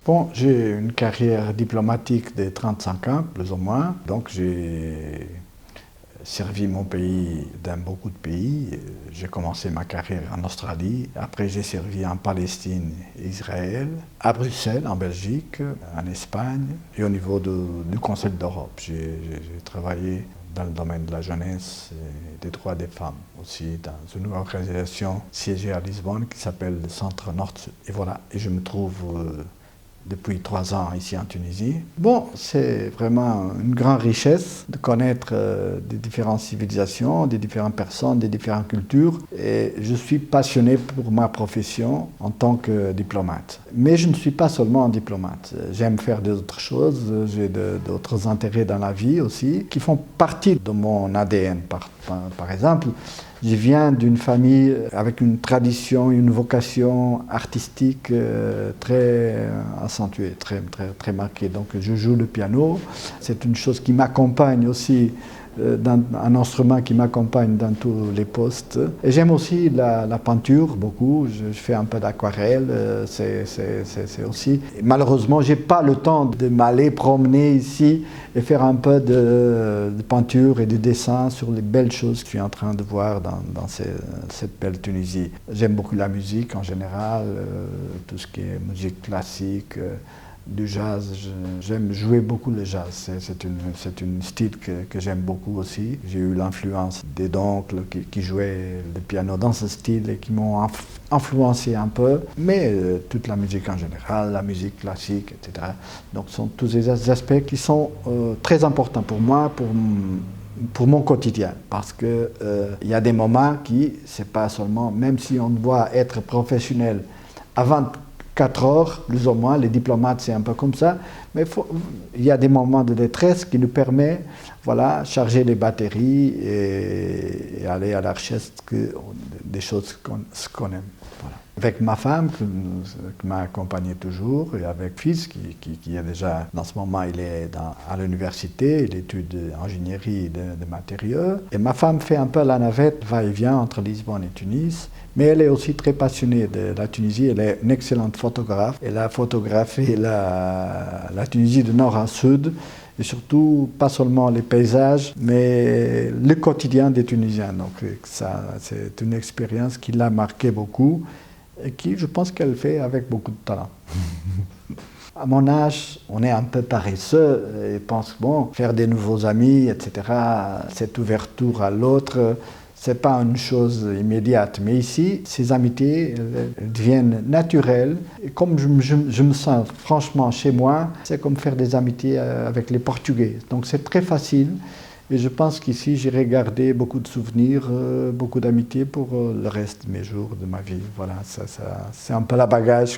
Bon, j'ai une carrière diplomatique de 35 ans, plus ou moins. Donc j'ai servi mon pays dans beaucoup de pays. J'ai commencé ma carrière en Australie. Après, j'ai servi en Palestine et Israël, à Bruxelles, en Belgique, en Espagne et au niveau du Conseil d'Europe. J'ai travaillé dans le domaine de la jeunesse et des droits des femmes, aussi dans une organisation siégée à Lisbonne qui s'appelle le Centre Nord-Sud. Et voilà, et je me trouve depuis 3 ans ici en Tunisie. Bon, c'est vraiment une grande richesse de connaître des différentes civilisations, des différentes personnes, des différentes cultures. Et je suis passionné pour ma profession en tant que diplomate. Mais je ne suis pas seulement un diplomate. J'aime faire d'autres choses, j'ai d'autres intérêts dans la vie aussi, qui font partie de mon ADN. Par exemple, je viens d'une famille avec une tradition, une vocation artistique très accentuée, très marquée. Donc je joue le piano, c'est une chose qui m'accompagne aussi, un instrument qui m'accompagne dans tous les postes. Et j'aime aussi la peinture beaucoup, je fais un peu d'aquarelle, c'est aussi... Malheureusement, je n'ai pas le temps de m'aller promener ici et faire un peu de peinture et de dessin sur les belles choses que je suis en train de voir dans cette belle Tunisie. J'aime beaucoup la musique en général, tout ce qui est musique classique, du jazz. J'aime jouer beaucoup le jazz, c'est un style que j'aime beaucoup aussi. J'ai eu l'influence des oncles qui jouaient le piano dans ce style et qui m'ont influencé un peu, mais toute la musique en général, la musique classique, etc. Donc ce sont tous ces aspects qui sont très importants pour moi, pour mon quotidien, parce que y a des moments qui, c'est pas seulement, même si on doit être professionnel avant 4 heures, plus ou moins, les diplomates c'est un peu comme ça, mais il y a des moments de détresse qui nous permettent, voilà, charger les batteries et aller à la recherche des choses qu'on aime. Voilà. Avec ma femme, qui m'a accompagné toujours, et avec mon fils, qui est déjà, dans ce moment, il est à l'université, il étudie ingénierie de matériaux. Et ma femme fait un peu la navette, va-et-vient entre Lisbonne et Tunis, mais elle est aussi très passionnée de la Tunisie, elle est une excellente photographe. Elle a photographié la Tunisie de nord à sud, et surtout, pas seulement les paysages, mais le quotidien des Tunisiens. Donc ça, c'est une expérience qui l'a marqué beaucoup, et qui, je pense qu'elle fait avec beaucoup de talent. À mon âge, on est un peu paresseux et pense, bon, faire des nouveaux amis, etc., cette ouverture à l'autre, c'est pas une chose immédiate. Mais ici, ces amitiés elles deviennent naturelles. Et comme je me sens franchement chez moi, c'est comme faire des amitiés avec les Portugais. Donc c'est très facile. Et je pense qu'ici, j'irai garder beaucoup de souvenirs, beaucoup d'amitié pour le reste de mes jours, de ma vie. Voilà, c'est un peu la bagage